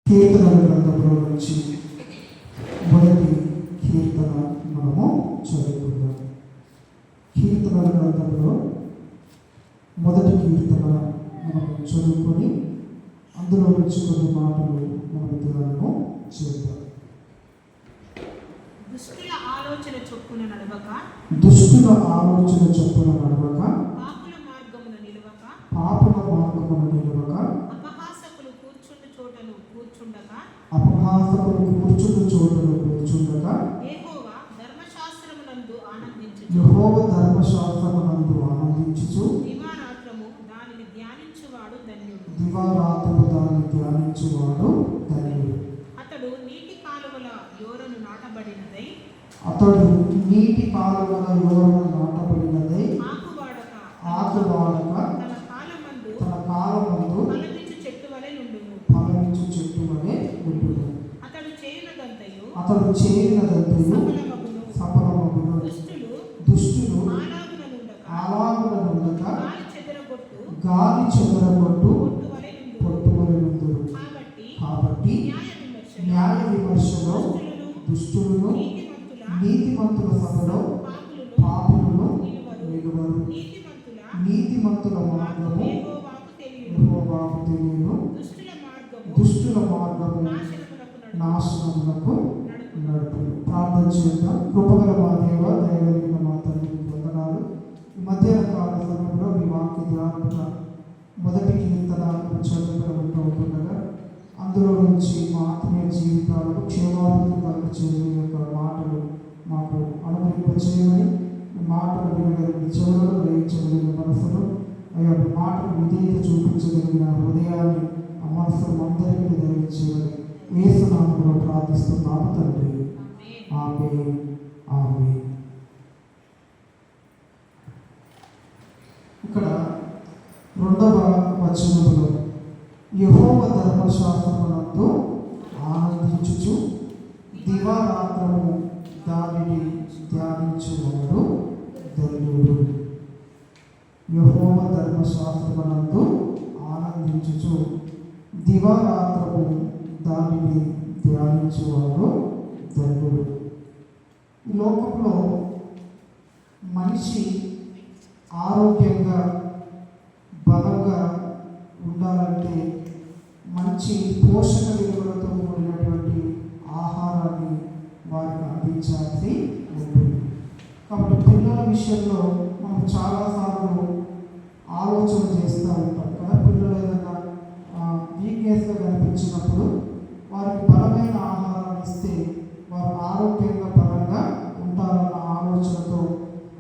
కీర్తనల గ్రంథంలో నుంచి మొదటి కీర్తన మనము చదువుకుందాం. కీర్తనల గ్రంథంలో మొదటి కీర్తన మనము చదువుకొని అందులో నుంచి కొన్ని మాటలు మనం ధ్యానము చేద్దాం. దుష్టుల ఆలోచన చొప్పున నడవక, పాపుల మార్గమున నిలవక, అపహాసకులు కూర్చుండు చోటను కూర్చుండక, యెహోవా ధర్మశాస్త్రమునందు ఆనందించుచు దివారాత్రము దానిని ధ్యానించువాడు ధన్యుడు. అతడు నీటి కాలువల యోరను నాటబడినదై ఆకువాడక తన కాలమందు ఫలమిచ్చు చెట్టు వలె నుండును. అతడు చేయునదంతయు సఫలమగును. దుష్టులు అలాగున నుండక గాలి చెదరగొట్టు పొట్టు వలె నుండురు. కాబట్టి న్యాయ విమర్శలో దుష్టులను, నీతిమంతుల సభలో పాపులను నిలువరు. నీతిమంతుల మార్గము యెహోవాకు తెలియను, దుష్టుల మార్గము నాశనమునకు నడుపును. ప్రార్థన చేద్దాం. కృపగల మా దేవ, దయగలిగిన మా తండ్రి, వందనాలు. ఈ మధ్యాహ్న కాల సమయంలో మీ వాక్య ధ్యానముగా మొదటి కీర్తన చదువుకుంటుండగా అందులో నుంచి మా ఆత్మీయ జీవితాలకు క్షేమాభివృద్ధి కలుగచేయే యొక్క మాటలు మాకు అనుభవింపచేయమని, మాటలు వినగలిగిన చెవులను, గ్రహించగలిగిన మనసును, అయ్యా మాటలు విధేయత చూపించగలిగిన హృదయాన్ని ఆ మనసును అందరికీ దయచేయమని యేసు నామములో ప్రార్థిస్తున్నాము తండ్రి. ఆమేన్, ఆమేన్. ఇక్కడ 2వ వచనములో యెహోవా ధర్మశాస్త్రమునందు ఆనందించుచు దివారాత్రము దానిని ధ్యానించువాడు ధన్యుడు. యెహోవా ధర్మశాస్త్రమునందు ఆనందించుచు దివారాత్రము దానిని ధ్యానించువాడు ధన్యుడు. ఈ లోకంలో మనిషి ఆరోగ్యంగా బలంగా ఉండాలంటే మంచి పోషక విలువలతో కూడినటువంటి ఆహారాన్ని వారికి అందించాల్సి ఉంటుంది. కాబట్టి పిల్లల విషయంలో మనం చాలాసార్లు ఆలోచన చేస్తూ ఉంటాం కదా. పిల్లలు ఏదైనా వీక్నెస్గా కనిపించినప్పుడు వారికి బలమైన ఆహారాన్ని ఇస్తే వారు ఆరోగ్యంగా బలంగా ఉంటారన్న ఆలోచనతో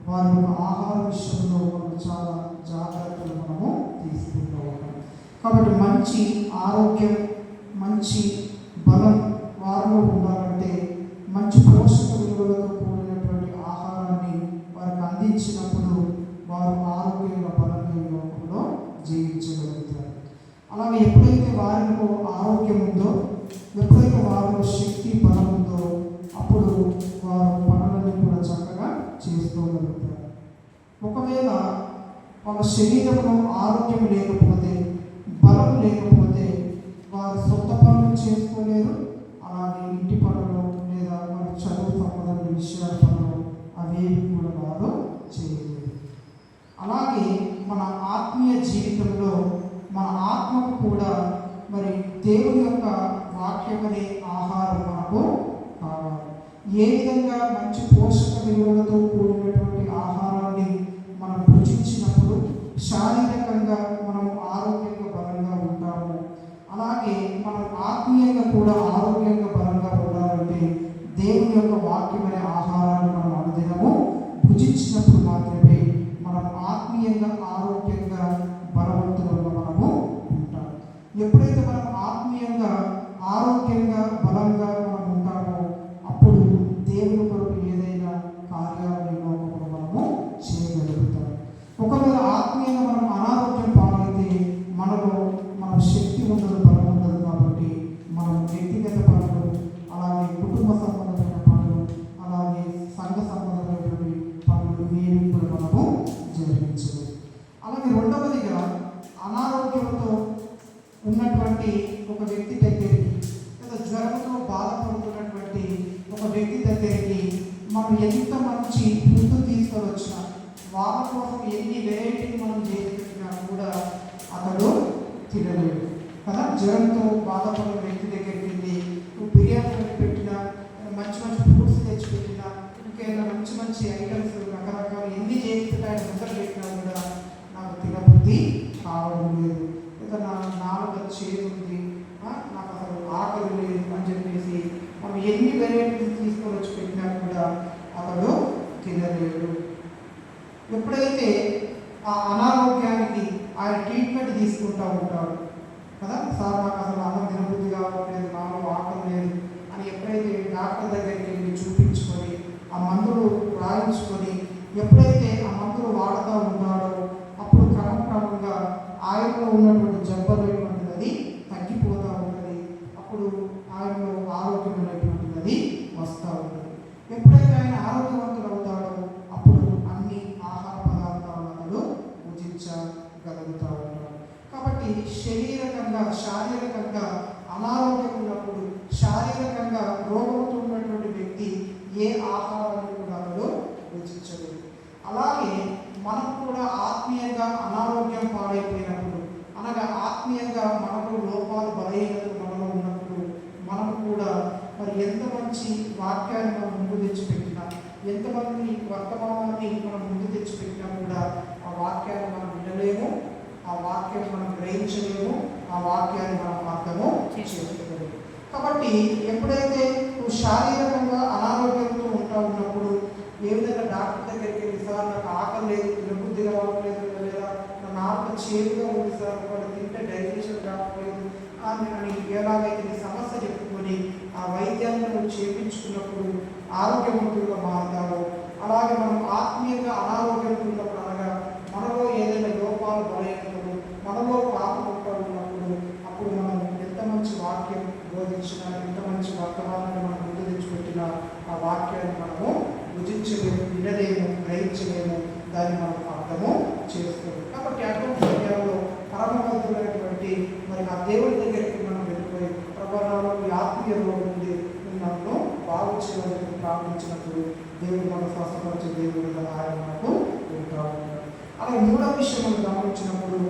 వారి యొక్క ఆహార విషయంలో మనం చాలా జాగ్రత్తలు మనము తీసుకుంటూ ఉంటాం. కాబట్టి మంచి ఆరోగ్యం, మంచి బలం వారిలో ఉండాలంటే మంచి పోషక విలువలతో కూడినటువంటి ఆహారాన్ని వారికి అందించినప్పుడు వారు ఆరోగ్యంగా బలంగా ఈ లోకంలో జీవించగలుగుతారు. అలాగే ఎప్పుడైతే వారిలో ఆరోగ్యం ఉందో, ఎప్పుడైతే వారిలో శక్తి బలం ఉందో, అప్పుడు వారు పనులన్నీ కూడా చక్కగా చేసుకోగలుగుతారు. ఒకవేళ వాళ్ళ శరీరంలో ఆరోగ్యం లేకపోతే, బలం లేకపోతే వారు సొంత పనులు చేసుకోలేరు. అలాగే ఇంటి పనులు లేదా వారి చదువు సంబంధమైన విషయాల పనులు అవేవి కూడా వారు చేయలేరు. అలాగే మన ఆత్మీయ జీవితంలో మన ఆత్మకు కూడా మరి దేవుని యొక్క వాక్యం అనే ఆహారం మనకు కావాలి. ఏ విధంగా మంచి పోషక విలువలతో కూడినటువంటి ఆహారాన్ని మనం భుజించినప్పుడు శారీరకంగా మనం ఆరోగ్యంగా బలంగా ఉంటాము. అలాగే మనం ఆత్మీయంగా కూడా ఆరోగ్యంగా బలంగా ఉండాలంటే దేవుని యొక్క వాక్యం అనే ఆహారాన్ని మనం అనుదినము భుజించినప్పుడు మాత్రమే మనం ఆత్మీయంగా ఆరోగ్యంగా బలవంతులుగా మనము ఉంటాం. ఎప్పుడైతే మనం ఆత్మీయంగా ఆరోగ్యంగా బలంగా మనం ఉంటామో అప్పుడు దేవుని కొరకు ఏదైనా కార్యాలను లోకంలో మనము చేయగలుగుతాం. ఒకవేళ ఆత్మీయంగా మనం అనారోగ్యం పాలైతే మనలో మన శక్తి ఉండదు, బలం ఉండదు. కాబట్టి మనం వ్యక్తిగత పనులు, అలాగే కుటుంబ సంబంధమైన పనులు, అలాగే సంఘ సంబంధమైనటువంటి పనులు ఏవి కూడా మనము జరిగించలేదు. అలాగే రెండవదిగా అనారోగ్యంతో ఉన్నటువంటి మనం ఎంత మంచి ఫుడ్ తీసుకొని వచ్చినా, వాళ్ళ కోసం ఎన్ని వెరైటీలు మనం చేసి పెట్టినా కూడా అతడు తినలేడు కదా. జ్వరంతో బాధపడిన వ్యక్తి దగ్గరికి వెళ్ళి నువ్వు బిర్యానీ పెట్టినా, మంచి మంచి ఫ్రూట్స్ తెచ్చి పెట్టినా, ఇంకేమైనా మంచి మంచి ఐటమ్స్ రకరకాలు ఎన్ని చేసి పెట్టాయని ముద్ర పెట్టినా కూడా నాకు తినబుద్ధి కావడం లేదు, లేదా నా నాలుగు చేదు ఉంది, నాకు అసలు ఆకలి లేదు అని చెప్పేసి మనం ఎన్ని వెరైటీస్ తీసుకొని వచ్చి పెట్టినా కూడా అతడు తినలేడు. ఎప్పుడైతే ఆ అనారోగ్యానికి ఆయన ట్రీట్మెంట్ తీసుకుంటూ ఉంటాడు కదా, సార్ నాకు అసలు అన్నం తినబుద్ధి కావట్లేదు, నాలో ఆకలి లేదు అని ఎప్పుడైతే డాక్టర్ దగ్గరికి వెళ్ళి చూపించుకొని ఆ మందులు రాయించుకొని ఎప్పుడైతే ఆ మందులు వాడుతూ ఉంటాడో అప్పుడు క్రమక్రమంగా ఆయనలో ఉన్నటువంటి జబ్బలు అనేటువంటిది తగ్గిపోతూ ఉంటుంది. అప్పుడు ఆయనలో ఆరోగ్యం అనేటువంటిది వస్తూ ఉంటుంది. ఎప్పుడైతే ఆయన ఆరోగ్యవంతుడు అవుతాడో అప్పుడు అన్ని ఆహార పదార్థాలను అతడు భుజించగలుగుతూ ఉంటాడు. కాబట్టి శారీరకంగా అనారోగ్యం ఉన్నప్పుడు, శారీరకంగా రోగంతో ఉన్నటువంటి వ్యక్తి ఏ ఆహారాన్ని కూడా అతడు భుజించలేదు. అలాగే మనం కూడా ఆత్మీయంగా అనారోగ్యం పాడైపోయినప్పుడు, అనగా ఆత్మీయంగా మనకు లోపాలు బలహీనతలు మనలో ఉన్నప్పుడు మనం కూడా మరి ఎంత మంచి వాక్యాన్ని మనం ముందు తెచ్చిపెట్టినా, ఎంతమంది వర్తమానాన్ని మనం ముందు తెచ్చిపెట్టినా కూడా ఆ వాక్యాన్ని మనం వినలేము, ఆ వాక్యాన్ని మనం గ్రహించలేము, ఆ వాక్యాన్ని మనం అర్థము చేసుకోలేము. కాబట్టి ఎప్పుడైతే నువ్వు శారీరకంగా అనారోగ్యంతో ఉన్నప్పుడు ఏ విధంగా డాక్టర్ దగ్గరికి వెళ్ళి సార్ నాకు ఆకలి లేదు, తినబుద్ధి రావట్లేదు, లేదా నా నాలుక చేదుగా ఉంది సార్, వాళ్ళు తింటే డైజెషన్ రావట్లేదు అని ఎలాగైతే నీ సమస్య చెప్పుకొని ఆ వైద్యాన్ని నువ్వు చేయించుకున్నప్పుడు ఆరోగ్యవంతులుగా మారుతావు. అలాగే మనం ఆత్మీయంగా అనారోగ్యంతో ఉన్నప్పుడు, అనగా మనలో ఏదైనా లోపాలు బలహీనతలు, మనలో పాపం ఉన్నప్పుడు అప్పుడు మనం ఎంత మంచి వాక్యం బోధించినా, ఎంత మంచి వర్తమానాన్ని మనం ముందు తెచ్చిపెట్టినా ఆ వాక్యాన్ని మనము భుజించలేము, వినలేము, గ్రహించలేము, దాన్ని మనం అర్థము చేసుకోలేము. కాబట్టి అటువంటి సమయాల్లో పరమవంతులైనటువంటి మరి ఆ దేవుడి దగ్గరికి మనం వెళ్ళిపోయి ప్రభావాలు ఈ ఆత్మీయ రోగం ఉంది, నన్ను బాగు చేయాలని ప్రార్థించినప్పుడు దేవుడు మన స్వస్థపరిచే దేవుడు కదా ఆయన మనకు ఉంటా ఉంటాడు. అలాగే మూడవ విషయం మనం గమనించినప్పుడు,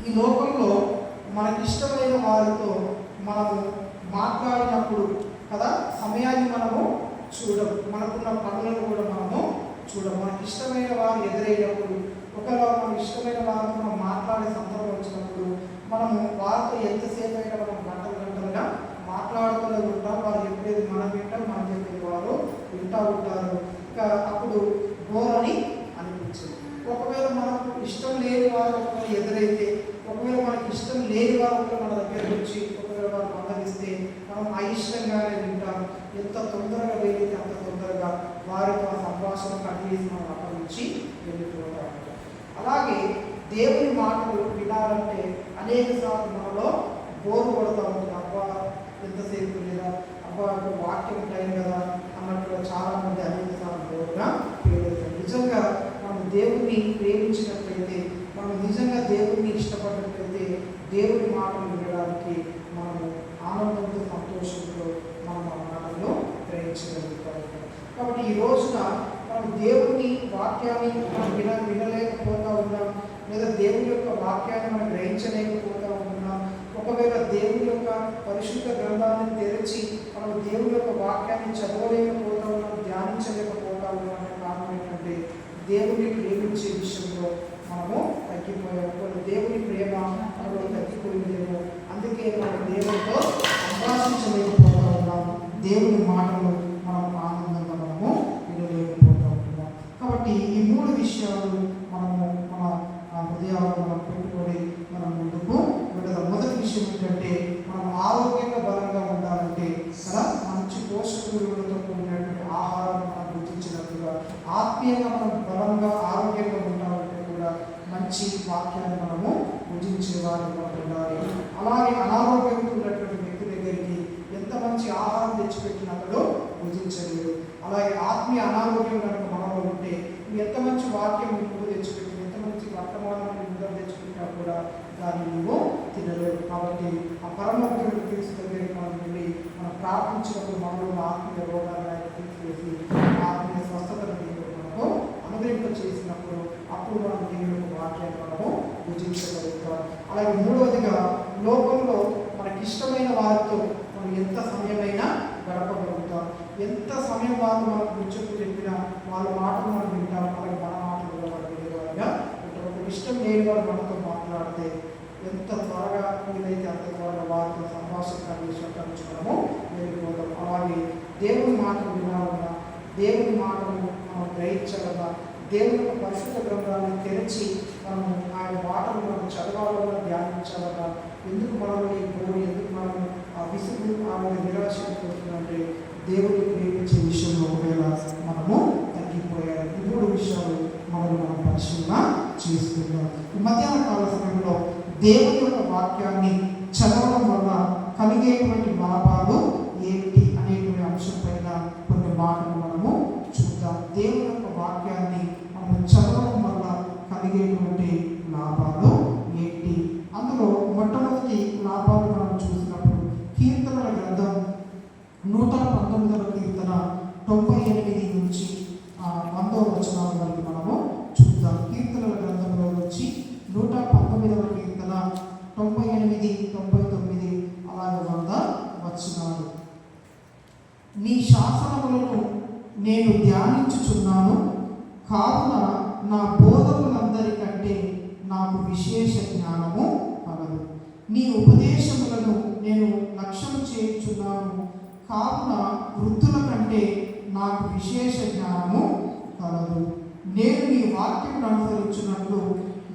ఈ లోకంలో మనకి ఇష్టమైన వారితో మనము మాట్లాడినప్పుడు కదా సమయాన్ని మనము చూడము, మనకున్న పనులను కూడా మనము చూడము. మనకి ఇష్టమైన వారు ఎదురైనప్పుడు, ఒకవేళ మనకి ఇష్టమైన వారితో మనం మాట్లాడే సందర్భం వచ్చినప్పుడు మనము వారితో ఎంతసేపు అయినా మనం గంటలుగా మాట్లాడుతూనే ఉంటాం. వారు చెప్పేది మనం వింటాం, మనం చెప్పేది వారు వింటూ ఉంటారు. ఇంకా అప్పుడు బోర్ అని అనిపించింది. ఒకవేళ మనకు ఇష్టం లేని వారు ఒకవేళ ఎదురైతే, ఒకవేళ మనకి ఇష్టం లేని వారు మన దగ్గర వచ్చి ఒకవేళ వారు మందలిస్తే మనం అయిష్టంగానే వింటాం. ఎంత తొందరగా వెళ్ళితే అంత తొందరగా వారితో సంభాషణ కట్టేసి మనం అక్కడి నుంచి వెళ్ళిపోతాం. అలాగే దేవుని మాటలు వినాలంటే అనేక సార్లు మనలో బోరు కొడతా ఉంటుంది. అబ్బా ఎంతసేపు లేదా, అబ్బా వాక్యం టైం కదా అన్నట్టుగా చాలామంది అనేక సార్లు బోరుగా ఫీల్ అవుతారు. నిజంగా మనం దేవుణ్ణి ప్రేమించినట్లయితే, మనం నిజంగా దేవుణ్ణి ఇష్టపడినట్లయితే దేవుని మాటలు వినడానికి మనము ఆనందంతో సంతోషంతో మనం ఆ మాటల్లో గ్రహించగలుగుతాం. కాబట్టి ఈ రోజున మనం దేవుని వాక్యాన్ని మనం వినలేకపోతూ ఉన్నాం, లేదా దేవుని యొక్క వాక్యాన్ని మనం గ్రహించలేకపోతూ ఉన్నాం. ఒకవేళ దేవుని యొక్క పరిశుద్ధ గ్రంథాన్ని తెరిచి మనం దేవుని యొక్క వాక్యాన్ని చదవలేకపోతూ ఉన్నాం, ధ్యానించలేకపోతూ ఉన్నాం అనే కారణం ఏంటంటే దేవుని ప్రేమించే విషయంలో మనము తగ్గిపోయాము. దేవుని ప్రేమ మనలో తగ్గిపోయిందేమో, అందుకే మనం దేవునితో సంభాషించలేకపోతూ ఉన్నాము, దేవుని మాటలు మనం ఆనందంగా మనము వినలేకపోతూ ఉన్నాం. కాబట్టి ఈ మూడు విషయాలు మనము మన హృదయాలు మనం పెట్టుకొని మనం ముందుకు వెళ్ళాలి. మొదటి విషయం ఏంటంటే మనం ఆరోగ్యంగా బలంగా ఉండాలంటే కదా మంచి పోషక విలువలతో కూడినటువంటి ఆహారం మనం గుర్తించినట్టుగా, ఆత్మీయంగా మనం బలంగా ఆరోగ్యంగా ఉండాలంటే కూడా మంచి వాక్యాన్ని మనము భుజించే వారిగా ఉండాలి. అలాగే అనారోగ్యంతో ఉన్నటువంటి వ్యక్తి దగ్గరికి ఎంత మంచి ఆహారం తెచ్చిపెట్టినప్పుడు భుజించలేదు. అలాగే ఆత్మీయ అనారోగ్యం కనుక మనలో ఉంటే ఎంత మంచి వాక్యం ముందు తెచ్చిపెట్టి, ఎంత మంచి వర్తమానాన్ని ముందు తెచ్చిపెట్టినా కూడా దాన్ని నువ్వు తినలేవు. కాబట్టి ఆ పరమోగ్యుడు తీర్చి దగ్గరికి మనం వెళ్ళి మనం ప్రార్థించినప్పుడు మనలో ఆత్మీయ రోగాన్ని తీసివేసి జీవించగలుగుతాం. అలాగే మూడవదిగా లోకంలో మనకి ఇష్టమైన వారితో మనం ఎంత సమయమైనా గడపగలుగుతాం. ఎంత సమయం వాళ్ళు మనకు ముచ్చట్లు చెప్పినా వాళ్ళ మాటలు మనం వింటాం. అలాగే మన మాటలు కూడా మనం వినేవారుగా ఉంటాం. ఇష్టం లేని వారు మనతో మాట్లాడితే ఎంత త్వరగా వీలైతే అంత త్వరగా వారితో సంభాషణ మనము వెళ్ళిపోతాం. అలాగే దేవుని మాటలు వినాలన్నా, దేవుని మాటలు మనం గ్రహించాలన్నా, దేవుని యొక్క పరిశుద్ధ గ్రంథాలను తెరిచి మనము ఆయన మాటలు మనం చదవాలన్నా, ధ్యానించాలన్నా, ఎందుకు మనము ఈ బోడి, ఎందుకు మనము ఆ విసుగు, ఆమె నిరాశ పోతుందంటే దేవుని ప్రేమించే విషయంలో ఒకవేళ మనము తగ్గిపోయాలి. ఈ మూడు విషయాలు మనం పరిశీలన చేసుకుందాం. ఈ మధ్యాహ్న కాల సమయంలో దేవుని యొక్క వాక్యాన్ని చదవడం వల్ల కలిగేటువంటి లాభాలు ఏమిటి అనేటువంటి అంశం పైన కొన్ని మాటలు మనము చూద్దాం. దేవుని యొక్క వాక్యాన్ని మనం చదవడం వల్ల కలిగేటువంటి లాభాలు ఏంటి? అందులో మొట్టమొదటి లాభాలు మనం చూసినప్పుడు కీర్తనల గ్రంథం 119వ కీర్తన 98 నుంచి 100వ వచనాల వరకు మనము చూద్దాం. కీర్తనల గ్రంథంలో నుంచి 119వ కీర్తన 98, 99 అలాగే 100 వచనాలు. నీ శాసనములను నేను ధ్యానించుచున్నాను, కావున నా బోధకులందరికంటే నాకు విశేష జ్ఞానము కలదు. నీ ఉపదేశములను నేను లక్ష్యం చేయుచున్నాను, కావున వృద్ధుల కంటే నాకు విశేష జ్ఞానము కలదు. నేను నీ వాక్యమును అనుసరించినట్లు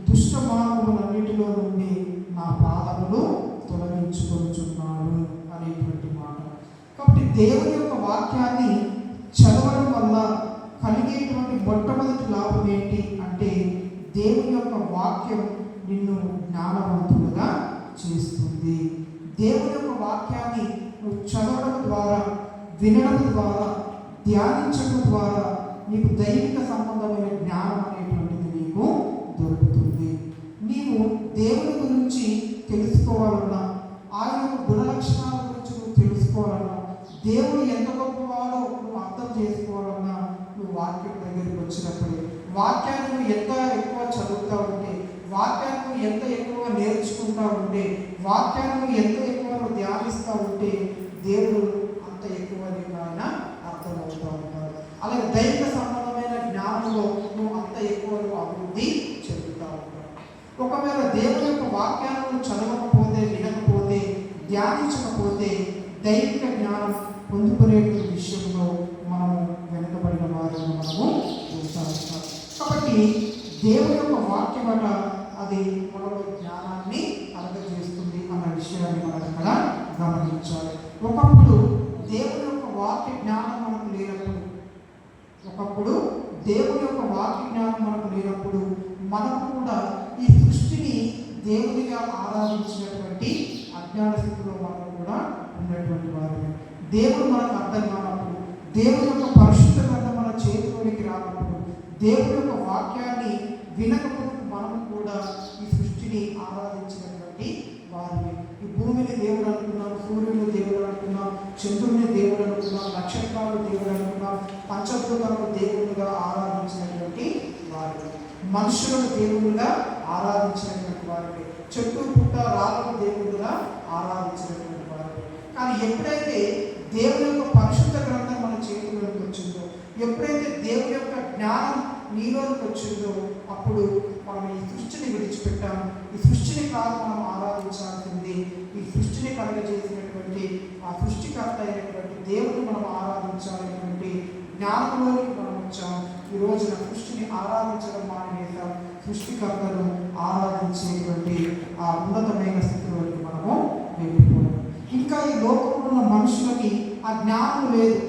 దుష్ట మార్గములన్నిటిలో నుండి నా పాదములు తొలగించుకొనుచున్నాను అనేటువంటి మాట. కాబట్టి దేవుని యొక్క వాక్యాన్ని చదవడం వల్ల కలిగేటువంటి మొట్టమొదటి లాభం ఏంటి అంటే దేవుని యొక్క వాక్యం నిన్ను జ్ఞానవంతులుగా చేస్తుంది. దేవుని యొక్క వాక్యాన్ని నువ్వు చదవడం ద్వారా, వినడం ద్వారా, ధ్యానించడం ద్వారా నీకు దైవిక సంబంధమైన జ్ఞానం అనేటువంటిది నీకు దొరుకుతుంది. నీవు దేవుని గురించి తెలుసుకోవాలన్నా, ఆయన గుణలక్షణాల గురించి నువ్వు తెలుసుకోవాలన్నా, దేవుడు ఎంత గొప్పవాడో నువ్వు అర్థం చేసుకోవాలన్నా నువ్వు వాక్యం దగ్గరికి వచ్చినప్పుడు, వాక్యాన్ని నువ్వు ఎంత ఎక్కువ చదువుతూ ఉంటే, వాక్యాన్ని నువ్వు ఎంత ఎక్కువ నేర్చుకుంటూ ఉంటే, వాక్యాన్ని నువ్వు ఎంత ఎక్కువ నువ్వు ధ్యానిస్తూ ఉంటే దేవుడు అంత ఎక్కువ నీకు ఆయన అర్థమవుతూ ఉంటాడు. అలాగే దైవిక సంబంధమైన జ్ఞానంలో నువ్వు అంత ఎక్కువ నువ్వు అభివృద్ధి చెందుతూ ఉంటావు. ఒకవేళ దేవుని యొక్క వాక్యాన్ని నువ్వు చదవకపోతే, వినకపోతే, ధ్యానించకపోతే దైవిక జ్ఞానం పొందుకునే విషయంలో మనము వెనుకబడిన వారిని మనము చూస్తాం. కాబట్టి దేవుని యొక్క వాక్యం అట అది మనలో జ్ఞానాన్ని కలగజేస్తుంది అన్న విషయాన్ని మనం ఇక్కడ గమనించాలి. ఒకప్పుడు దేవుని యొక్క వాక్య జ్ఞానం మనకు లేనప్పుడు, మనం కూడా ఈ సృష్టిని దేవునిగా ఆరాధించినటువంటి అజ్ఞాన స్థితిలో మనం కూడా ఉన్నటువంటి వారు. దేవుడు మనకు అర్థం కానప్పుడు, దేవుని యొక్క పరిశుద్ధ గ్రంథం మన చేతిలోనికి రానప్పుడు, దేవుని యొక్క వాక్యాన్ని వినకపోతే మనం కూడా ఈ సృష్టిని ఆరాధించినటువంటి వారిని. ఈ భూమిని దేవుడు అనుకున్నాం, సూర్యుని దేవుడు అనుకున్నాం, చంద్రుని దేవుడు అనుకున్నాం, నక్షత్రాలు దేవుడు అనుకున్నాం, పంచభూతాలను దేవుడుగా ఆరాధించినటువంటి వారు, మనుషులను దేవుడుగా ఆరాధించినటువంటి వారిని, చెట్టు పుట్ట రాళ్ళను దేవుడుగా ఆరాధించినటువంటి వారిని. కానీ ఎప్పుడైతే దేవుని యొక్క పరిశుద్ధ గ్రంథం మన చేతుల్లోకి వచ్చిందో, ఎప్పుడైతే దేవుని యొక్క జ్ఞానం నీలోకి వచ్చిందో, అప్పుడు మనం ఈ సృష్టిని విడిచిపెట్టాం. ఈ సృష్టిని కాదు మనం ఆరాధించాల్సింది, ఈ సృష్టిని కలగజేసినటువంటి ఆ సృష్టికర్త అయినటువంటి దేవుని మనం ఆరాధించాలనేటువంటి జ్ఞానంలోనికి మనం వచ్చాం. ఈ రోజున సృష్టిని ఆరాధించడం మానేసాం, సృష్టికర్తను ఆరాధించేటువంటి ఆ ఉన్నతమైన స్థితిలోకి మనము వెళ్ళిపోయాం. ఇంకా ఈ లోకంలో ఉన్న మనుషులకి ఆ జ్ఞానం లేదు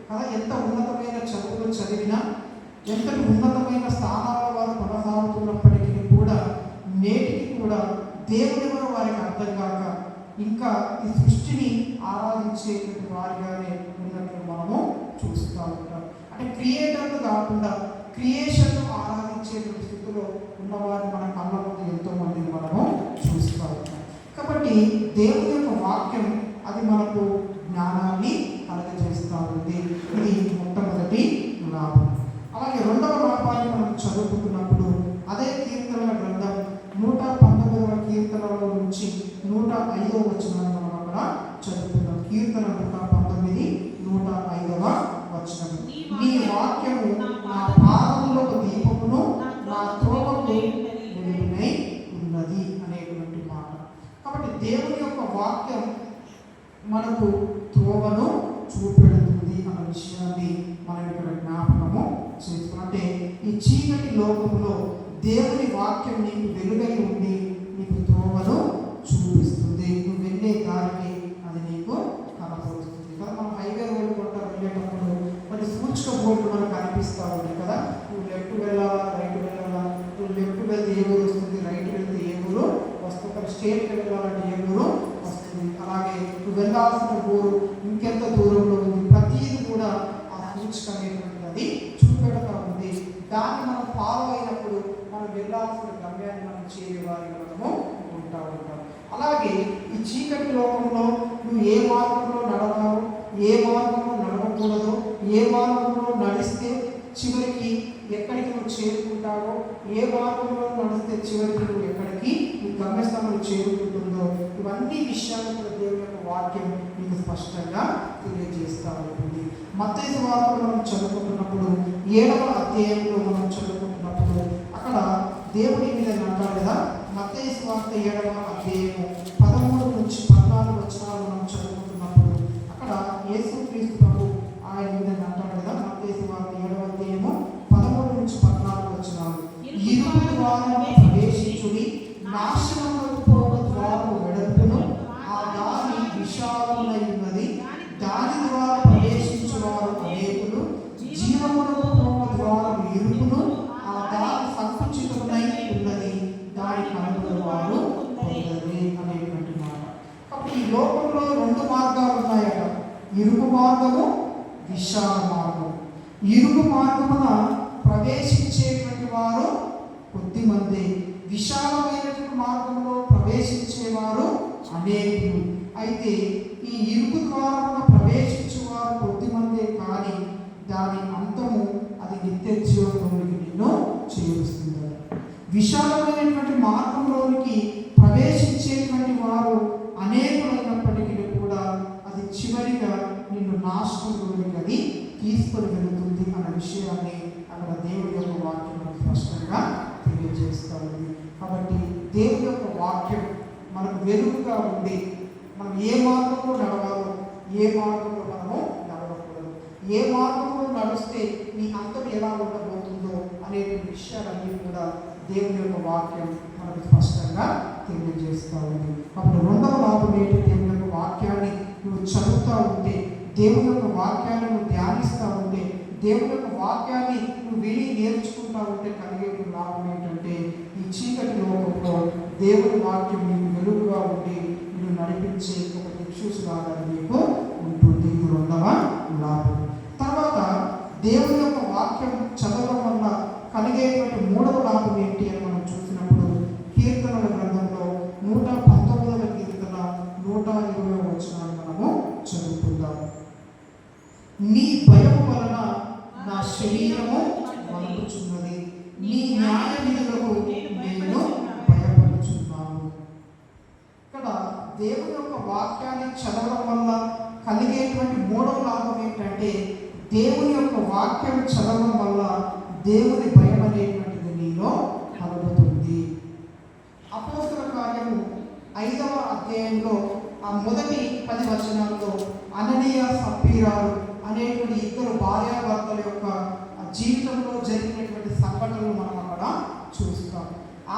కదా. ఎంత ఉన్నతమైన చదువులు చదివినా, ఎంతటి ఉన్నతమైన స్థానాల్లో వారు కొనసాగుతున్నప్పటికీ కూడా నేటికి కూడా దేవుని ఎవరో వారికి అర్థం కాక ఇంకా ఈ సృష్టిని ఆరాధించేటువంటి వారిగానే ఉన్నట్లు మనము చూస్తూ ఉంటాం. అంటే క్రియేటర్లు కాకుండా క్రియేషన్ను ఆరాధించేటువంటి స్థితిలో ఉన్నవారు మన కళ్ళ ముందు ఎంతో మందిని మనము చూస్తూ ఉంటాం. కాబట్టి దేవుని యొక్క వాక్యం అది మనకు జ్ఞానాన్ని కలగజేస్తూ ఉంది. ఇది మొట్టమొదటి లాభం. అలాగే రెండవ లాభాన్ని మనం చదువుకున్నప్పుడు అదే కీర్తనల గ్రంథం 119 కీర్తన 119, 105వ వచనం. నీ వాక్యము నా పాదములకు దీపమును నా త్రోవకు వెలుగునై ఉన్నది అనేటువంటి మాట. కాబట్టి దేవుని యొక్క వాక్యం మనకు త్రోవను చూపెడుతుంది అన్న విషయాన్ని మనం ఇక్కడ జ్ఞాపకము చేసుకున్నాం. అంటే ఈ చీకటి లోకంలో దేవుని వాక్యం నీకు వెలుగై ఉండి నీకు త్రోవను చూపిస్తుంది. నువ్వు వెళ్ళే దారికి అది నీకు కనపరుస్తుంది కదా. మనం హైవే రోడ్డు కొంట వెళ్ళేటప్పుడు మరి సూచక బోర్డు మనకు కనిపిస్తూ ఉంది కదా. నువ్వు లెఫ్ట్ వెళ్ళాలా, రైట్ వెళ్ళాలా, నువ్వు లెఫ్ట్ వెళ్తే ఏ ఊరు వస్తుంది, రైట్ వెళ్తే ఏ ఊరు వస్తుంది, స్టేట్కి వెళ్ళాలంటే ఏ ఊరు వస్తుంది. అలాగే నువ్వు వెళ్ళాల్సిన ఊరు ఇంకెంత దూరంలో ఉంది, ప్రతిదీ కూడా ఆ సూచక అనేటువంటిది చూపెడతా ఉంది. దాన్ని మనం ఫాలో అయినప్పుడు మనం వెళ్ళాల్సిన గమ్యాన్ని మనం చేరేవారి మనము ఉంటాం. అలాగే ఈ చీకటి లోకంలో నువ్వు ఏ మార్గంలో నడవాలి, ఏ మార్గంలో నడవకూడదు, ఏ మార్గంలో నడిస్తే చివరికి ఎక్కడికి నువ్వు చేరుకుంటావో, ఏ మార్గంలో నడిస్తే చివరికి నువ్వు ఎక్కడికి నీ గమ్యస్థానం చేరుకుంటుందో, ఇవన్నీ విషయాలు కూడా దేవుని యొక్క వాక్యం నీకు స్పష్టంగా తెలియజేస్తూ ఉంటుంది. మత్తయి సువార్త మనం చదువుకుంటున్నప్పుడు 7వ అధ్యాయంలో మనం చదువుకుంటున్నప్పుడు అక్కడ దేవుని మీద అంటారు కదా. మత్తయి సువార్త 7వ అధ్యాయము 13 నుంచి 14 వచనాలు మనం చదువుకుంటున్నప్పుడు అక్కడ యేసుక్రీస్తు ప్రభు ఆయన మీద అంటాడు కదా. మత్తయి సువార్త 7వ అధ్యాయము 13 నుంచి 14 వచనాలు. ఇరుకు ద్వారము ప్రవేశించుడి, నాశనమునకు పోవు ద్వారము వెడల్పును, ఆ దారి విశాలమునై ఉన్నది, దాని ద్వారా ప్రవేశించువారు అనేకులు, జీవమునకు పోవు ద్వారము ఇరుకును, ఆ దారి సంకుచితమునై ఉన్నది, దాని కనుగొని వారు కొందరే అనేటువంటి మాట. కాబట్టి ఈ లోకంలో 2 మార్గాలు ఉన్నాయట. ఇరుకు మార్గము, విశాల మార్గం. ఇరుకు మార్గమున ప్రవేశించేటువంటి వారు కొద్దిమంది, విశాలమైనటువంటి మార్గంలో ప్రవేశించేవారు అనేకులు. అయితే ఈ ఇరుకు ద్వారమున ప్రవేశించేవారు కొద్దిమందే కానీ దాని అంతము అది నిత్య జీవంలోనికి నిన్ను చేరుస్తుంది. విశాలమైనటువంటి మార్గంలోనికి ప్రవేశించేటువంటి వారు అనేకులైనప్పటికీ కూడా అది చివరిగా నిన్ను నాశనంలోనికి అది తీసుకొని వెళుతుంది అన్న విషయాన్ని అక్కడ దేవుడి యొక్క వాక్యం స్పష్టంగా తెలియజేస్తూ ఉంది. కాబట్టి దేవుడి యొక్క వాక్యం మనకు వెలుగుగా ఉండి మనం ఏ మార్గంలో నడవాలో, ఏ మార్గంలో మనము నడవకూడదు, ఏ మార్గంలో నడిస్తే నీ అంతం ఎలా ఉండబోతుందో అనే విషయాలన్నీ కూడా దేవుని యొక్క వాక్యం మనకు స్పష్టంగా తెలియజేస్తూ ఉంది. అప్పుడు 2వ లాభం ఏంటి? దేవుని యొక్క వాక్యాన్ని నువ్వు చదువుతూ ఉంటే, దేవుని యొక్క వాక్యాన్ని నువ్వు ధ్యానిస్తూ ఉంటే, దేవుని యొక్క వాక్యాన్ని నువ్వు విని నేర్చుకుంటూ ఉంటే కలిగే లాభం ఏంటంటే ఈ చీకటి లోకంలో దేవుని వాక్యం నీకు వెలుగుగా ఉండి నువ్వు నడిపించే ఒక దిక్సూచిలాగా నీకు ఉంటుంది. ఇది 2వ లాభం. తర్వాత దేవుని యొక్క వాక్యం చదవడం వల్ల కలిగేటువంటి 3వ లాభం ఏంటి అని మనం చూసినప్పుడు కీర్తనల గ్రంథంలో 119వ కీర్తన 120వ వచనాన్ని మనము చదువుకుందాం. నీ భయము వలన నా శరీరము వణుకుచున్నది, నీ న్యాయ విధులకు నేను భయపడుచున్నాను. ఇక్కడ దేవుని యొక్క వాక్యాన్ని చదవడం వల్ల కలిగేటువంటి 3వ లాభం ఏంటంటే దేవుని యొక్క వాక్యం చదవడం వల్ల దేవుని భయం అనేటువంటిది నీలో కలుగుతుంది. అపోస్తల కార్యము 5వ అధ్యాయంలో ఆ మొదటి 10 వచనాల్లో అననీయ సప్పీరాలు అనేటువంటి 2 భార్యాభర్తల యొక్క జీవితంలో జరిగినటువంటి సంఘటనలు మనం అక్కడ చూస్తాం.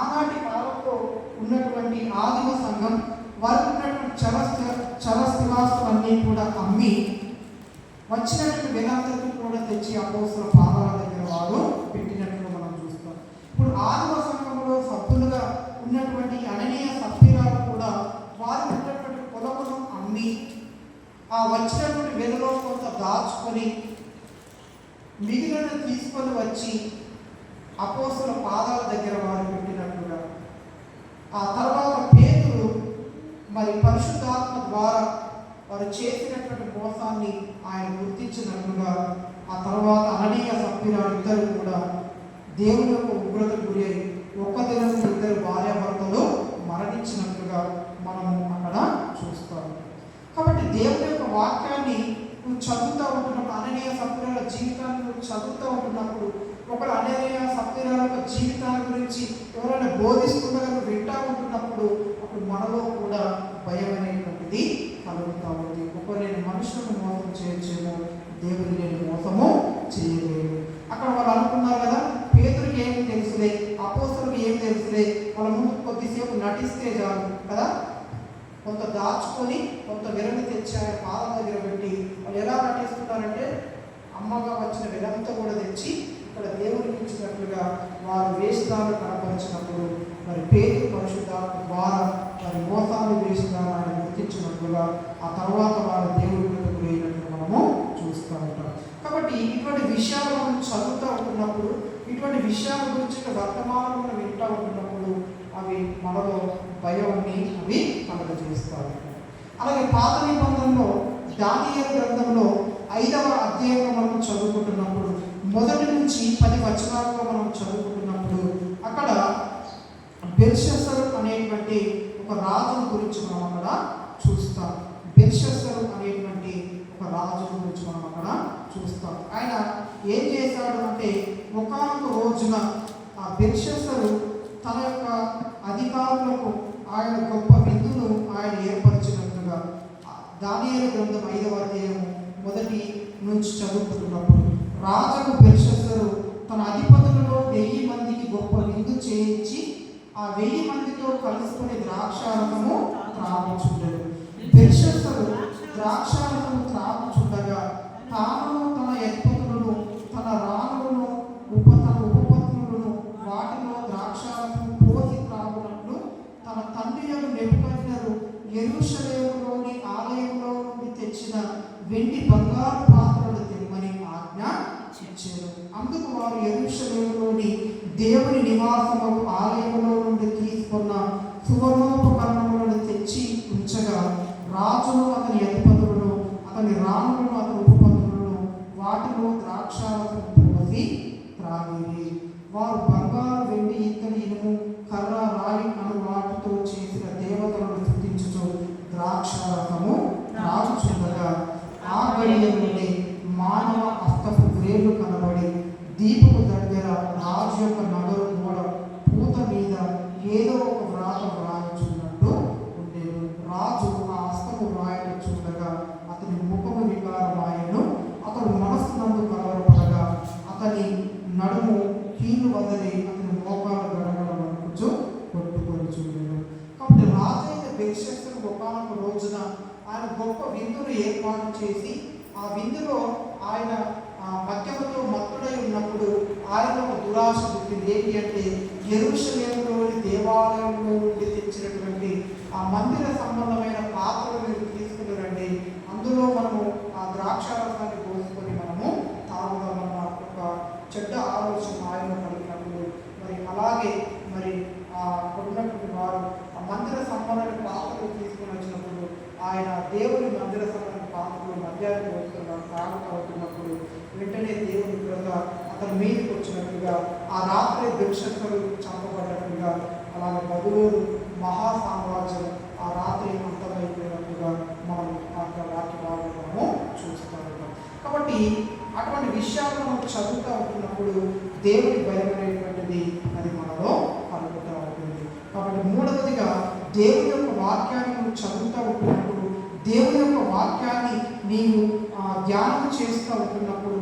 ఆనాటి కాలంలో ఉన్నటువంటి ఆదిమ సంఘం వారికి ఉన్నటువంటి చరస్థిరాస్తులన్నీ కూడా అమ్మి వచ్చినటువంటి వేదాంతకు కూడా తెచ్చి అపోస్తల పాదాల దగ్గర వారు పెట్టినట్లు మనం చూస్తాం. ఇప్పుడు ఆదిమ సంఘంలో సభ్యులుగా ఉన్నటువంటి అననీయ సప్పీరాలు కూడా వారు ఉన్నటువంటి పొలమును అమ్మి ఆ వచ్చినటువంటి వెలుగులో కొంత దాచుకొని మిగిలిన తీసుకొని వచ్చి అపోస్తల పాదాల దగ్గర వారు పెట్టినట్లుగా, ఆ తర్వాత పేతురు మరి పరిశుద్ధాత్మ ద్వారా వారు చేసినటువంటి మోసాన్ని ఆయన గుర్తించినట్లుగా, ఆ తర్వాత అననీయ సప్పీరాలు ఇద్దరు కూడా దేవుని యొక్క ఉగ్రతకు గురి అయి ఒక్క దినం 2 భార్యాభర్తలు మరణించినట్లుగా మనము అక్కడ చూస్తాము. కాబట్టి దేవుని యొక్క వాక్యాన్ని నువ్వు చదువుతూ ఉంటున్నప్పుడు, అననీయ సప్ఫీరాల జీవితాన్ని నువ్వు చదువుతూ ఉంటున్నప్పుడు, ఒకరు అననీయ సప్ఫీరాల యొక్క జీవితాల గురించి ఎవరైనా బోధిస్తుండగా నువ్వు వింటూ ఉంటున్నప్పుడు, అప్పుడు మనలో కూడా భయం అనేటువంటిది కలుగుతూ ఉంది. ఒకరు నేను మనుషులను మోసం చేయొచ్చేమో, దేవుని నేను మోసము చేయలేను. అక్కడ వాళ్ళు అనుకున్నారు కదా, పేతురికి ఏం తెలుసులే, అపోస్తలులకు ఏం తెలుసులే, వాళ్ళ ముందు కొద్దిసేపు నటిస్తే చాలు కదా, కొంత దాచుకొని కొంత వెలని తెచ్చి ఆయన పాదం దగ్గర పెట్టి వాళ్ళు ఎలా నటిస్తున్నారంటే అమ్మగా వచ్చిన వెలంతా కూడా తెచ్చి ఇక్కడ దేవునికి ఇచ్చినట్లుగా వారు వేషధారణ కనపరిచినప్పుడు మరి పేతురు పరిశుద్ధాత్మ ద్వారా వారి మోసాలు వేషధారణ ఆయన గుర్తించినట్లుగా ఆ తర్వాత వారు దేవుడి మీదకు వెళ్ళినట్లు మనము చూస్తూ ఉంటాం. కాబట్టి ఇటువంటి విషయాలు మనం చదువుతూ ఉంటున్నప్పుడు, ఇటువంటి విషయాల గురించి వర్తమానం మనం వింటూ ఉంటున్నప్పుడు అవి మనలో భయాన్ని అవి కలుగజేస్తాయి. అలాగే పాత నిబంధనలో దానియేలు గ్రంథంలో 5వ అధ్యాయంలో మనం చదువుకుంటున్నప్పుడు, 1 నుంచి 10 వచనాల్లో మనం చదువుకుంటున్నప్పుడు అక్కడ బెల్షస్సరు అనేటువంటి ఒక రాజుని గురించి మనం అక్కడ చూస్తాం. బెల్షస్సరు అనేటువంటి ఒక రాజు గురించి మనం అక్కడ చూస్తాం. ఆయన ఏం చేశాడు అంటే, ఒకానొక రోజున ఆ బెల్షస్సరు తన యొక్క అధికారులకు ఆయన గొప్ప విందును ఆయన ఏర్పరిచినట్లుగా దానియేలు గ్రంథం 5వ అధ్యాయం 1 నుంచి చదువుకుంటున్నప్పుడు, రాజు బెల్షస్సరు తన అధిపతులలో 1000 మందికి గొప్ప విందు చేయించి ఆ 1000 మందితో కలుసుకునే ద్రాక్షారసము త్రాగుచుండెను. బెల్షస్సరు ద్రాక్షారసము త్రాగుచుండగా తాను తన యజ్ఞములను తన రాణులను తన ఉపపత్నులను వాటిలో ద్రాక్షారసము పోసి త్రాగునట్లు తన తండ్రి యొక్క నెబుకద్నెజరు యెరూషలేములోని ఆలయంలో నుండి తెచ్చిన వెండి బంగారు పాత్రలు తెమ్మని ఆజ్ఞ ఇచ్చారు. అందుకు వారు యెరూషలేములోని దేవుని నివాసము ఆలయంలో నుండి తీసుకున్న సువర్ణోపకరణములను తెచ్చి ఉంచగా రాజును అతని అధిపతులను అతని రాణులను అతని ఉపపత్నులను వాటిలో ద్రాక్షారసము పోసి త్రాగిరి. వారు బంగారు, వెండి, ఇత్తడి, ఇనుము, కర్ర, రాయి అను వాటితో చేసిన దేవతలను స్తుతించుచు ద్రాక్షారసము త్రాగుచుండగా ఆ గడియ నుండి మానవ హస్తపు వేలు కనబడి దీపము దగ్గర రాజు యొక్క నగరు గోడ పూత మీద ఏదో ఒక వ్రాత వ్రాయచున్నట్టు ఉండేది. రాజు ఆ హస్తము వ్రాయను చూడగా అతని ముఖము వికారమాయను, అతడు మనస్సునందు కలవరపడగా అతని నడుము కీలు వదిలి అతని మోకాలు గడగడ వణుకుచు కొట్టుకొని చూడెను. కాబట్టి రాజు అయిన బెల్షస్సరు ఒకనొక రోజున ఆయన గొప్ప విందును ఏర్పాటు చేసి ఆ విందులో ఆయన మద్యముతో మత్తుడై ఉన్నప్పుడు ఆయన ఒక దురాశ పుట్టింది. ఏంటి అంటే, యెరూషలేములోని దేవాలయంలో నుండి తెచ్చినటువంటి ఆ మందిర సంబంధమైన పాత్రలు మీరు తీసుకుని రండి, అందులో మనము ఆ ద్రాక్షారసాన్ని పోసుకొని మనము తాగుదామన్న ఒక చెడ్డ ఆలోచన ఆయన కలిగినప్పుడు మరి అలాగే మరి ఉన్నటువంటి వారు ఆ మందిర సంబంధమైన పాత్రలు తీసుకుని వచ్చినప్పుడు ఆయన దేవుని మందిర సంబంధమైన పాత్రలు మధ్యాహ్నం పోస్తున్నారు తాగుతున్నప్పుడు వెంటనే దేవుని కృప అతని మీదకి వచ్చినట్లుగా ఆ రాత్రి బెల్షస్సరు చంపబడ్డట్లుగా అలాగే బబులోను మహా సామ్రాజ్యం ఆ రాత్రి అంతమైపోయినట్లుగా మనం ఆ వాక్య భాగంలో చూస్తూ ఉంటాం. కాబట్టి అటువంటి విషయాలు మనం చదువుతూ ఉంటున్నప్పుడు దేవుని భయం అనేటువంటిది అది మనలో కలుగుతూ ఉంటుంది. కాబట్టి మూడవదిగా దేవుని యొక్క వాక్యాన్ని నువ్వు చదువుతూ ఉంటున్నప్పుడు, దేవుని యొక్క వాక్యాన్ని నీవు ధ్యానం చేస్తూ ఉంటున్నప్పుడు,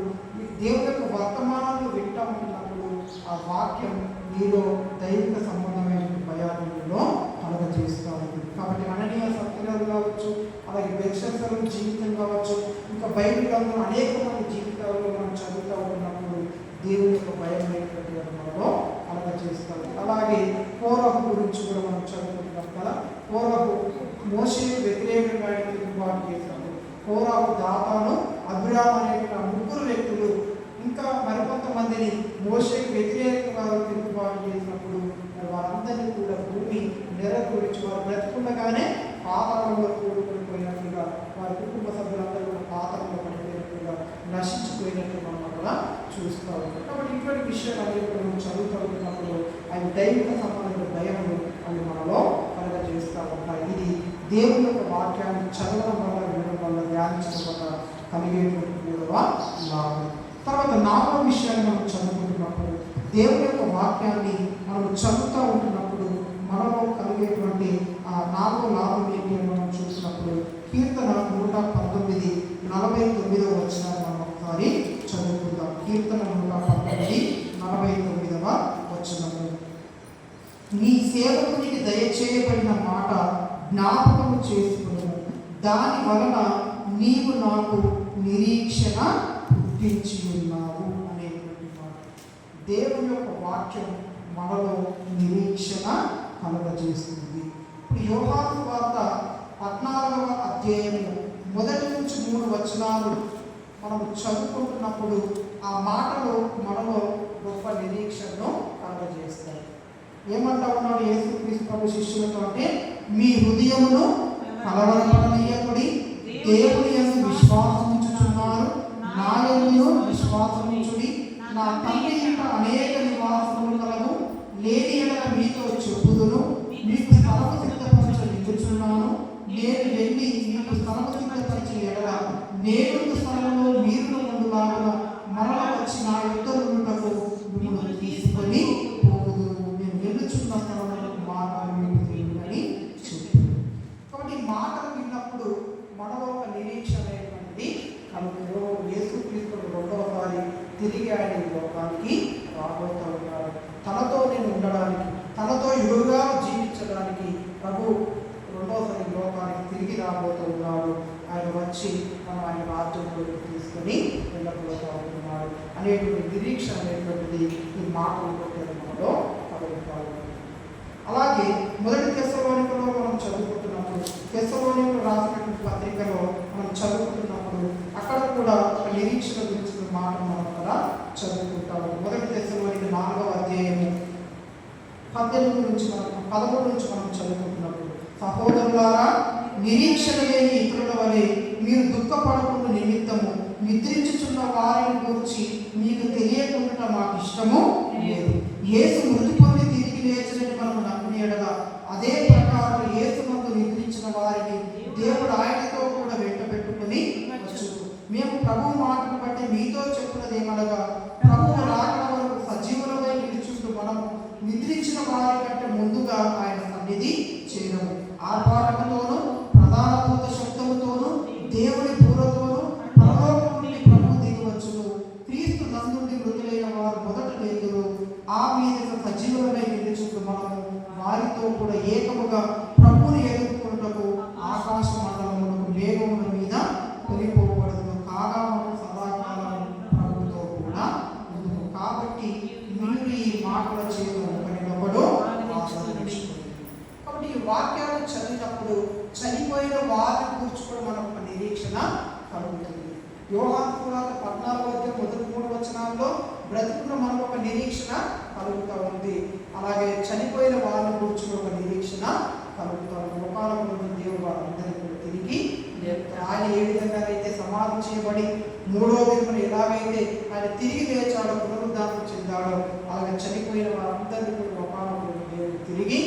దేవుని యొక్క వర్తమానాలు వింటూ ఉంటున్నప్పుడు ఆ వాక్యం నీలో దైవిక సంబంధమైన భయాలలో కలుగజేస్తూ ఉంటుంది. కాబట్టి అననీయ సప్ఫీరాలు కావచ్చు, అలాగే బెల్షస్సరు జీవితం కావచ్చు, ఇంకా బైబిల్ గ్రంథంలో అనేక మంది జీవితాల్లో మనం చదువుతూ ఉంటున్నప్పుడు దేవుని యొక్క భయం అనేటువంటి మనలో కలుగజేస్తాం. అలాగే కోరహు గురించి కూడా మనం చదువుకుంటున్నాం కదా. కోరహు మోషేకు వ్యతిరేకంగా ఆయన తిరుగుబాటు చేసినప్పుడు, కోరహు, దాతాను, అబీరాము అనేటువంటి 3 వ్యక్తులు ఇంకా మరికొంతమందిని మోషేకు వ్యతిరేకంగా తిరుగుబాటు చేసినప్పుడు వారందరినీ కూడా భూమి నెరవేర్చి వారు బ్రతుకుండగానే పాతాళంలో కూడుకునిపోయినట్లుగా వారి కుటుంబ సభ్యులందరూ కూడా పాతాళంలో పడిపోయినట్లుగా నశించిపోయినట్లు మనం అక్కడ చూస్తూ ఉంటాం. కాబట్టి ఇటువంటి విషయాలు అన్ని కూడా మనం చదువుతూ ఉంటున్నప్పుడు అవి దైవిక సంబంధమైన భయములు అవి మనలో కలుగజేస్తూ ఉంటాయి. ఇది దేవుని యొక్క వాక్యాన్ని చదవడం వల్ల, వినడం వల్ల, ధ్యానించడం కలిగేటువంటి మూడవ లాభం. తర్వాత నాలుగవ విషయాన్ని మనం చదువుకుంటున్నప్పుడు, దేవుని యొక్క వాక్యాన్ని మనం చదువుతూ ఉంటున్నప్పుడు మనలో కలిగేటువంటి ఆ నాలుగో లాభం ఏంటి అని మనం చూసినప్పుడు, కీర్తన 119 49వ వచనాన్ని మనం ఒకసారి చదువుకుందాం. కీర్తన 119 49వ వచనము. నీ సేవకునికి దయచేయబడిన మాట జ్ఞాపకము చేసుకును, దాని వలన నీవు నాకు నిరీక్షణ పుట్టించి ఉన్నావు అనేటువంటి మాట. దేవుని యొక్క వాక్యం మనలో నిరీక్షణ కలుగజేస్తుంది. ఇప్పుడు యోహాను సువార్త 14వ అధ్యాయము 1 నుంచి 3 వచనాలు మనం చదువుకుంటున్నప్పుడు ఆ మాటలు మనలో గొప్ప నిరీక్షణను కలుగజేస్తాయి. ఏమంటా ఉన్నాడు యేసుక్రీస్తు ప్రభు శిష్యులతో అంటే, మీ హృదయమును కలవరపడనీయకుడి, దేవుని యందు విశ్వాసముంచుచున్నారు, నా యందు విశ్వాసముంచుడి. నా తండ్రి ఇంట అనేక నివాసములు కలవు, లేని ఎడల మీతో చెప్పుదును. మీకు స్థలము సిద్ధపరచ నిలుచున్నాను. నేను వెళ్ళి మీకు స్థలము సిద్ధపరిచిన ఎడల నేను స్థలంలో మీరు ఉండులాగా మరల వచ్చి నా యొద్ద ఉండుటకు మిమ్మల్ని తీసుకొని పోదును. నేను వెళ్ళుచున్న స్థలంలో మాటలు మీకు తెలియని చెప్పాను. కాబట్టి ఈ మాటలు విన్నప్పుడు మనలో ఒక నిరీక్షణ అనేటువంటిది కలుగులో. యేసుక్రీస్తు రెండవసారి తిరిగి ఆయన ఈ లోకానికి రాబోతూ ఉన్నాడు. తనతో నేను ఉండడానికి, తనతో యుగాలు జీవించడానికి ప్రభు రెండవసారి లోకానికి తిరిగి రాబోతూ ఉన్నాడు. ఆయన వచ్చి మనం ఆయన రాజ్యంలోకి తీసుకొని వెళ్ళబోతూ ఉంటున్నాడు అనేటువంటి నిరీక్షణ అనేటువంటిది ఈ మాటలు కొట్టేది మనలో కలుగుతాడు. అలాగే 1 తెస్సలోనికలో మనం చదువుకుంటున్నప్పుడు, తెస్సలోనికలు రాసినటువంటి పత్రికలో మనం చదువుకుంటున్నప్పుడు అక్కడ కూడా ఒక నిరీక్షణ గురించిన మాట మనం అక్కడ చదువుకుంటాము. 1 తెస్సలోనిక 4వ అధ్యాయము 18 నుంచి 13 నుంచి మనం చదువుకుంటున్నప్పుడు, సహోదరులారా, నిరీక్షణ లేని ఇతరుల వలె మీరు దుఃఖపడకుండా నిమిత్తము నిద్రించుచున్న వారిని గురించి మీకు తెలియకుండా మాకు ఇష్టము లేదు. యేసు మృతి పొంది తిరిగి లేచినట్టు మనం నమ్మినగా అదే ప్రకారం యేసు నందు నిద్రించిన వారిని దేవుడు ఆయనతో కూడా వెంట పెట్టుకుని వచ్చు. మేము ప్రభు మాటను బట్టి మీతో చెప్పున్నది ఏమనగా, ప్రభువు రాకడ వరకు సజీవులమై నిలుచుంటూ మనము నిద్రించిన వారి కంటే ముందుగా ఆయన సన్నిధి చేరము. ఆర్భాటముతోను ప్రధాన దూత శబ్దముతోను దేవుని పూరతోను పరలోకం నుండి ప్రభు దిగవచ్చును. క్రీస్తు నందుండి మృతులైన వారు మొదట లేదురు. ఆ మీద సజీవులమై నిలుచుంటూ మనము వారితో కూడా ఏకముగా ప్రభువుని ఎదుర్కొనుటకు ఆకాశ మండలములకు మేఘముల మీద కొనిపోబడును. కాగా మనకు సదాకాలం ప్రభుతో కూడా ఉండును. కాబట్టి మీరు ఈ మాటల చేత ఒకరినొకడు ఆశ్రయించుకోండి. కాబట్టి ఈ వాక్యాలను చదివినప్పుడు చనిపోయిన వారిని కూర్చుకొని మనకు ఒక నిరీక్షణ కలుగుతుంది. యోహాను సువార్త 14వ అధ్యాయం 1-3 వచనాల్లో బ్రతుకున్న మనకు ఒక నిరీక్షణ కలుగుతూ ఉంది. అలాగే చనిపోయిన వారిని కూర్చుని ఒక నిరీక్షణ కలుగుతూ ఉంది. ముఖాలకు దేవుడు వారందరినీ కూడా తిరిగి ఆయన ఏ విధంగా అయితే సమాధి చేయబడి 3వ దినమున ఎలాగైతే ఆయన తిరిగి లేచాడో, పునరుద్ధానం చెందాడో, అలాగే చనిపోయిన వారందరినీ కూడా ముఖాలకు దేవుడు తిరిగి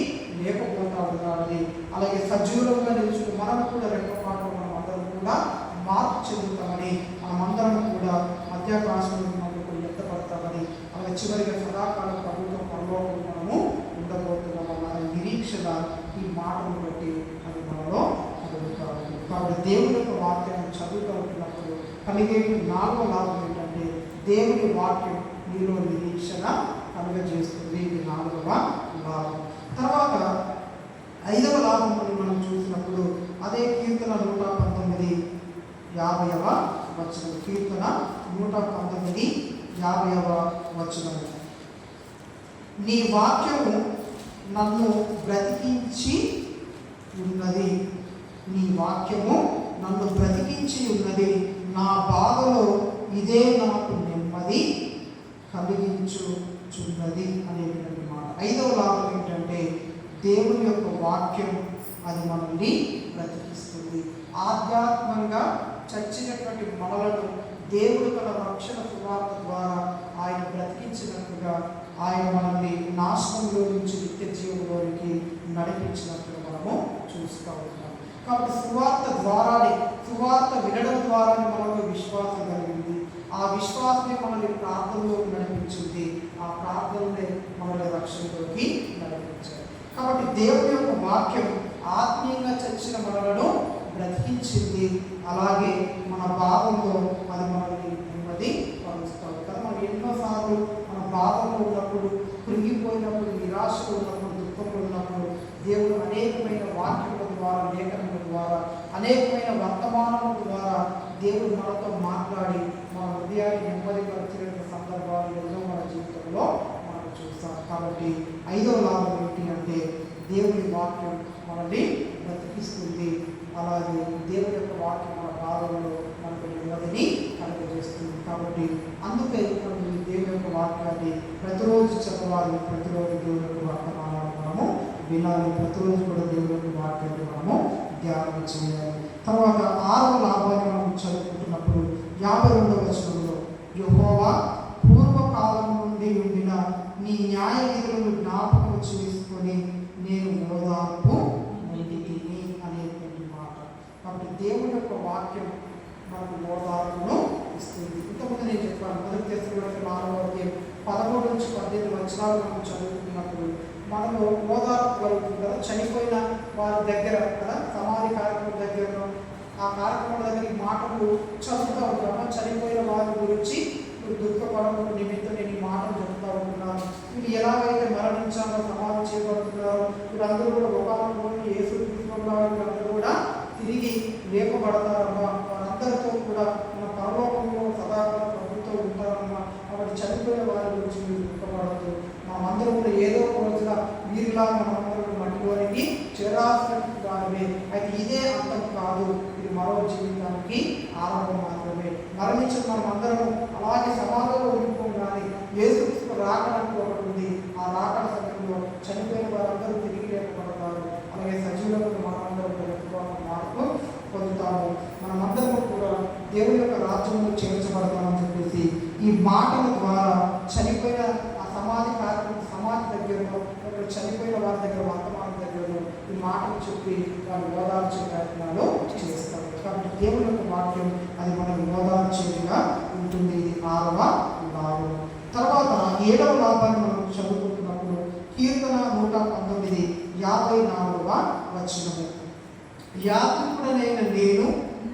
లేకపోతా ఉన్నాడు. అలాగే సజీవులుగా నిలుచుకుని మనం కూడా రెప్పపాటు మనం అందరం కూడా మార్పు చెందుతామని, మనమందరం కూడా మధ్యాకాశంలో మనకు ఎత్తపడతామని, అలాగే చివరిగా సదాకాలం ప్రభుత్వం పరలోకం మనము ఉండబోతున్నాం అన్న నిరీక్షణ ఈ మాటను బట్టి అది మనలో కలుగుతాము. కాబట్టి దేవుని యొక్క వాక్యాన్ని చదువుతూ ఉంటున్నప్పుడు కలిగే 4వ లాభం ఏంటంటే, దేవుని వాక్యం మీలో నిరీక్షణ కలుగజేస్తుంది. ఇది 4వ లాభం. తర్వాత 5వ లాభం మనం చూసినప్పుడు అదే కీర్తన 119 50వ వచనం. కీర్తన 119 50వ వచనం. నీ వాక్యము నన్ను బ్రతికించి ఉన్నది, నీ వాక్యము నన్ను బ్రతికించి ఉన్నది, నా బాధలో ఇదే నాకు నెమ్మది కలిగించుచున్నది అనేటువంటి మాట. 5వ లాభం ఏంటంటే, దేవుని యొక్క వాక్యం అది మనల్ని బ్రతికిస్తుంది. ఆధ్యాత్మికంగా చచ్చినటువంటి మనలను దేవుడు తన రక్షణ సువార్త ద్వారా ఆయన బ్రతికించినట్టుగా, ఆయన మనల్ని నాశనంలో నుంచి నిత్య జీవంలోనికి నడిపించినట్టుగా మనము చూస్తూ ఉంటాం. కాబట్టి సువార్త ద్వారానే, సువార్త వినడం ద్వారానే మనలో విశ్వాసమే మనల్ని ప్రార్థనలో నడిపించింది, ఆ ప్రార్థనలే మనల్ని రక్షణలోకి నడిపించాలి. కాబట్టి దేవుని యొక్క వాక్యం ఆత్మీయంగా చచ్చిన మనలను బ్రతికించింది. అలాగే మన బాధల్లో అది మనల్ని నెమ్మది పరుస్తాడు కదా. మనం ఎన్నోసార్లు మన బాధల్లో ఉన్నప్పుడు, కృంగిపోయినప్పుడు, నిరాశలో ఉన్నప్పుడు, దుఃఖంలో ఉన్నప్పుడు దేవుడు అనేకమైన వాక్యముల ద్వారా, లేఖనముల ద్వారా, అనేకమైన వర్తమానముల ద్వారా దేవుడు మనతో మాట్లాడి మన హృదయాన్ని నెమ్మదిపరిచిన సందర్భాలు ఎన్నో మన జీవితంలో మనం చూస్తాం. కాబట్టి 5వ లాభం ఏంటి అంటే దేవుని వాక్యం మనల్ని బ్రతికిస్తుంది. అలాగే దేవుని యొక్క వాక్యం మన బాధల్లో మనకు నెమ్మదిని కలుగజేస్తుంది. కాబట్టి అందుకే దేవుని యొక్క వాక్యాన్ని ప్రతిరోజు చదవాలి, ప్రతిరోజు దేవుని యొక్క వర్తమానాలు మనము వినాలి, ప్రతిరోజు కూడా దేవుని యొక్క వాక్యాన్ని మనము ధ్యానం చేయాలి. తర్వాత 6వ లాభాన్ని మనం చదువుకుంటున్నప్పుడు 52వ వచనంలో యెహోవా పూర్వకాలం నుండి ఉండిన నీ న్యాయ విధులను జ్ఞాపకం చేసుకొని నేను ఓదార్పు పొందితిని అనేటువంటి మాట. కాబట్టి దేవుని యొక్క వాక్యం మనకు ఓదార్పును ఇస్తుంది. ఇంతకుముందు నేను చెప్పాను, 1 తెస్సలోనికీయులకు 4వ అధ్యాయం 13 నుంచి 18 వచనాలు మనం చదువుకున్నప్పుడు మనము ఓదార్పు కలుగుతుంది కదా. చనిపోయిన వారి దగ్గర కదా, సమాధి కార్యక్రమం దగ్గర, ఆ కార్యక్రమం దగ్గర ఈ మాటలు చదువుతూ ఉంటాము. చనిపోయిన వారి గురించి దుఃఖపడడం నిమిత్తం నేను ఈ మాటలు చెప్తూ ఉంటున్నాను. వీళ్ళు ఎలాగైతే మరణించాలో, సమాధి చేయబడుతున్నారు, వీళ్ళందరూ కూడా ఒకరిని యేసు క్రీస్తులో వీళ్ళందరూ కూడా తిరిగి లేపబడతారమ్మా. వారందరితో కూడా మన పరలోకంలో సదాకాలం ప్రభుత్వం ఉంటారమ్మా. కాబట్టి చనిపోయిన వారి గురించి మీరు దుఃఖపడద్దు. మనమందరం కూడా ఏదో ఒక రోజున వీరిలాగా మనమందరం మట్టిలోనికి చేరాల్సిన వారివే. అయితే ఇదే అంతం కాదు, ఇది మరో జీవితానికి ఆరంభం మాత్రమే. మరణించిన మనమందరము అలాగే సమాజంలో ఉండిపోగానే యేసుక్రీస్తు రాకడానికి ఒకటి ఉంది. ఆ రాకడ సమయంలో చనిపోయిన వారందరూ తిరిగి లేపబడతారు. అలాగే సజీవులకు మనమందరం మార్పు పొందుతాము. మనమందరము కూడా దేవుని యొక్క రాజ్యంలో చేర్చబడతామని చెప్పేసి ఈ మాటల ద్వారా చనిపోయిన ఆ సమాధి కార్యక్రమం, సమాధి దగ్గరలో, చనిపోయిన వారి దగ్గర, వర్తమానం దగ్గరలో ఈ మాటలు చెప్పి వారు ఓదార్చే ప్రయత్నాలు చేస్తారు. కాబట్టి దేవుని యొక్క వాక్యం అది మనకు ఓదార్చేదిగా ఉంటుంది. ఇది 6వ లాభం. తర్వాత 7వ లాభాన్ని మనం చదువుకుంటున్నప్పుడు కీర్తన 119 54వ వచనము. యాత్రికుడనైన నేను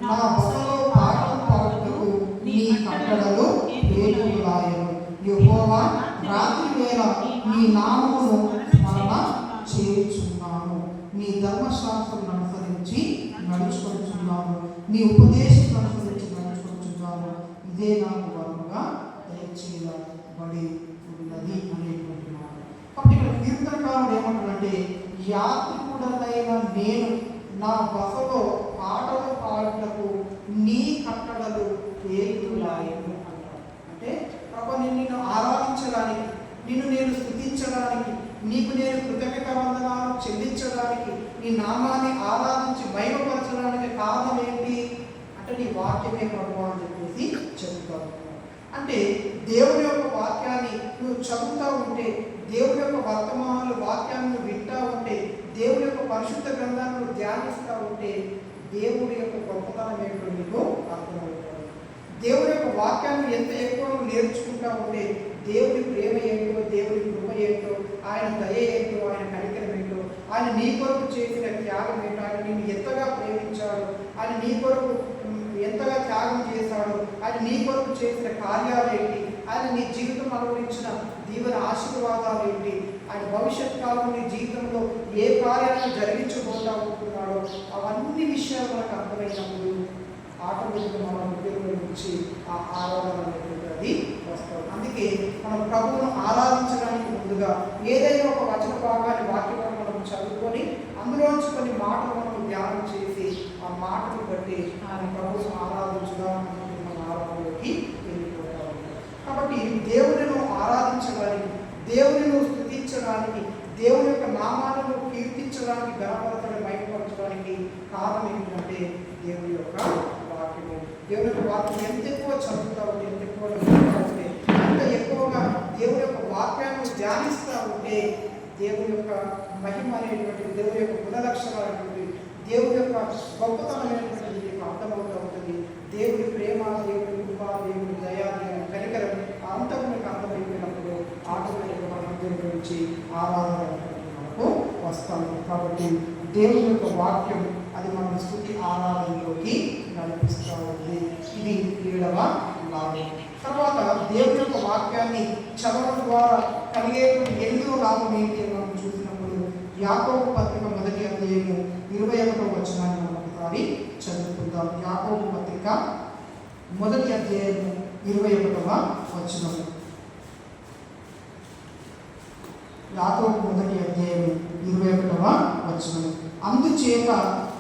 నా బసలో పాటలు పాడుటకు నీ కట్టడలు హేతువులాయెను. యెహోవా రాత్రి వేళ నీ నామమును స్మరణ చేయుచున్నాను. నీ ధర్మశాస్త్రం అనుసరించి నడుచుకొనుచున్నాను. నీ ఉపదేశం అనుసరించి నడుచుకొనుచున్నాను. ఇదే నాకు వరముగా దయచేయబడి ఉన్నది అనేటువంటి మాట. కాబట్టి ఇక్కడ కీర్తనకారుడు ఏమంటాడంటే యాత్రికుడనైన నేను నా బసలో పాటలు పాడుటకు నీ కట్టడలు హేతువులాయెను అంటాడు. అంటే ప్రభు నిన్ను ఆరాధించడానికి, నిన్ను నేను స్తుతించడానికి, నీకు నేను కృతజ్ఞత వందనాలు చెల్లించడానికి, నీ నామాన్ని ఆరాధించి మహిమపరచడానికి కారణం ఏంటి అంటే నీ వాక్యమే ప్రభు అని చెప్పేసి చెబుతాను. అంటే దేవుని యొక్క వాక్యాన్ని నువ్వు చదువుతూ ఉంటే, దేవుని యొక్క వర్తమానాలు వాక్యాన్ని వింటూ ఉంటే, దేవుని యొక్క పరిశుద్ధ గ్రంథాలను ధ్యానిస్తూ ఉంటే దేవుడి యొక్క గొప్పతనం ఏంటో నీకు అర్థమవుతుంది. దేవుని యొక్క వాక్యాన్ని ఎంత ఎక్కువ నేర్చుకుంటూ ఉంటే దేవుడి ప్రేమ ఏంటో, దేవుడి కృప ఏంటో, ఆయన దయ ఏంటో, ఆయన కనికరం ఏంటో, ఆయన నీ కొరకు చేసిన త్యాగం ఏంటో, ఆయన నిన్ను ఎంతగా ప్రేమించాడు, ఆయన నీ కొరకు ఎంతగా త్యాగం చేశాడు, ఆయన నీ కొరకు చేసిన కార్యాలు ఏంటి, ఆయన నీ జీవితం అనుభవించిన దీవెన ఆశీర్వాదాలు ఏంటి, ఆయన భవిష్యత్ కాలం నీ జీవితంలో ఏ కార్యాలను జరిగించబోతా ఉంటున్నాడో అవన్నీ విషయాలు మనకు అర్థమైనప్పుడు ఆటోమేటిక్గా మన ఉద్యోగం నుంచి ఆ ఆరాధన అనేటువంటిది వస్తుంది. అందుకే మనం ప్రభువును ఆరాధించడానికి ముందుగా ఏదైనా ఒక వచన భాగాన్ని వాక్యం మనం చదువుకొని అందులోంచి కొన్ని మాటలు మనం ధ్యానం చేసి ఆ మాటలు బట్టి ఆయన ప్రభువును ఆరాధించుదాం అనేది మన ఆరాధనలోకి వెళ్ళిపోతా ఉంటాం. కాబట్టి దేవునిను ఆరాధించడానికి, దేవునిను స్తుతించడానికి, దేవుని యొక్క నామాలను కీర్తించడానికి, గణపరచడానికి, మైపరచడానికి కారణం ఏంటంటే దేవుని యొక్క వాక్యము. దేవుని యొక్క వాక్యం ఎంత ఎక్కువ చదువుతూ ఉంటే, ఎంత ఎక్కువ ఉంటే, అంత ఎక్కువగా దేవుని యొక్క వాక్యాన్ని ధ్యానిస్తూ ఉంటే దేవుని యొక్క మహిమ అనేటువంటి, దేవుని యొక్క గుణలక్షణాలు అనేటువంటి, దేవుని యొక్క గొప్పతనం అనేటువంటిది నీకు అర్థమవుతూ ఉంటుంది. దేవుడి ప్రేమ, దేవుడి కృప, దేవుడి దయ, దేవుడి నుంచి ఆరాధన మనకు వస్తాము. కాబట్టి దేవుని యొక్క వాక్యం అది మన స్తుతి ఆరాధనలోకి నడిపిస్తూ ఉంది. ఇది 7వ లాభం. తర్వాత దేవుని యొక్క వాక్యాన్ని చదవడం ద్వారా కలిగేటువంటి 8వ లాభం ఏంటి అని మనం చూసినప్పుడు యాకోబు పత్రిక 1వ అధ్యాయము 21వ వచనాన్ని మనం ఒకసారి చదువుకుందాం. యాకోబు పత్రిక 1వ అధ్యాయము 21వ వచనం. యాకోబు 1వ అధ్యాయము 21వ వచనం. అందుచేత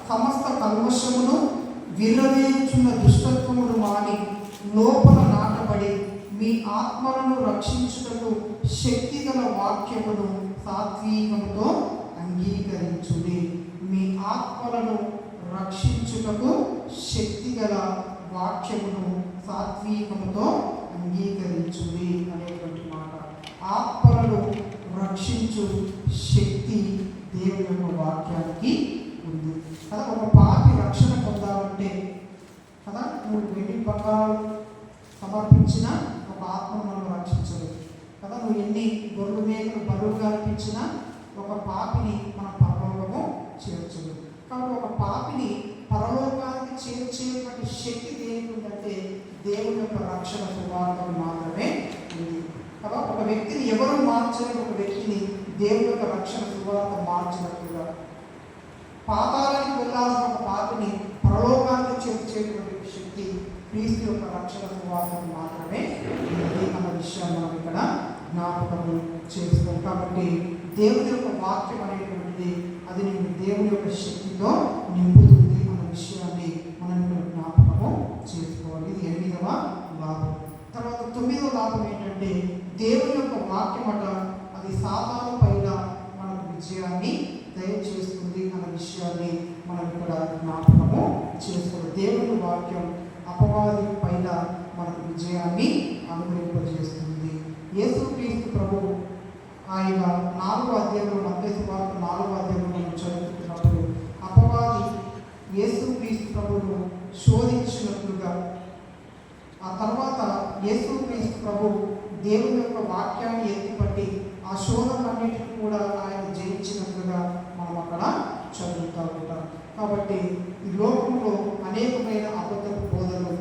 సమస్త కల్మషమును విర్రవేయుచున్న దుష్టత్వమును మాని లోపల నాటబడి మీ ఆత్మలను రక్షించుటకు శక్తిగల వాక్యమును సాత్వికముతో అంగీకరించుడి. మీ ఆత్మలను రక్షించుటకు శక్తిగల వాక్యమును సాత్వికముతో అంగీకరించుడి అనేటువంటి మాట. ఆత్మలను రక్షించు శక్తి దేవుని యొక్క వాక్యానికి ఉంది కదా. ఒక పాపి రక్షణ పొందాలంటే కదా, నువ్వు వెండి బంగారు సమర్పించిన ఒక ఆత్మను మనం రక్షించలేదు కదా. నువ్వు ఎన్ని గొర్రెలు మేకలు బరువుగా అర్పించినా ఒక పాపిని మన పరలోకము చేర్చలేదు. కాబట్టి ఒక పాపిని పరలోకానికి చేర్చేటువంటి శక్తి దేనికి ఉందంటే దేవుని యొక్క రక్షణ సువార్తకు మాత్రమే ఉంది కదా. ఒక వ్యక్తిని ఎవరు మార్చలేని ఒక వ్యక్తిని దేవుని యొక్క రక్షణ సువార్త మార్చినట్లుగా పాతాళానికి వెళ్ళాల్సిన ఒక పాపిని పరలోకానికి చేర్చేటువంటి శక్తి క్రీస్తు యొక్క రక్షణ సువార్తకు మాత్రమే ఉంది అన్న విషయాన్ని మనం ఇక్కడ జ్ఞాపకము చేసుకోం. కాబట్టి దేవుని యొక్క వాక్యం అనేటువంటిది అది నేను దేవుని యొక్క శక్తితో నింపుతుంది అన్న విషయాన్ని మనం ఇక్కడ జ్ఞాపకము చేసుకోవాలి. ఇది 8వ లాభం. తర్వాత 9వ లాభం ఏంటంటే దేవుని యొక్క వాక్యం అట అది సాతాను పైన మనకు విజయాన్ని దయచేస్తుంది అన్న విషయాన్ని మనం ఇక్కడ జ్ఞాపకము చేసుకోవాలి. దేవుని వాక్యం అపవాది పైన మనకు విజయాన్ని అనుగ్రహింపజేస్తుంది. యేసుక్రీస్తు ప్రభు ఆయన 4వ అధ్యాయంలో మత్తయి సువార్త 4వ అధ్యాయంలో మనం చదువుతున్నప్పుడు అపవాది యేసుక్రీస్తు ప్రభువును శోధించినట్లుగా ఆ తర్వాత యేసుక్రీస్తు ప్రభు దేవుని యొక్క వాక్యాన్ని ఎత్తిపట్టి ఆ శోధనలన్నిటిని కూడా ఆయన జయించినట్లుగా మనం అక్కడ చదువుతూ ఉంటాం. కాబట్టి ఈ లోకంలో అనేకమైన అబద్ధపు బోధనలు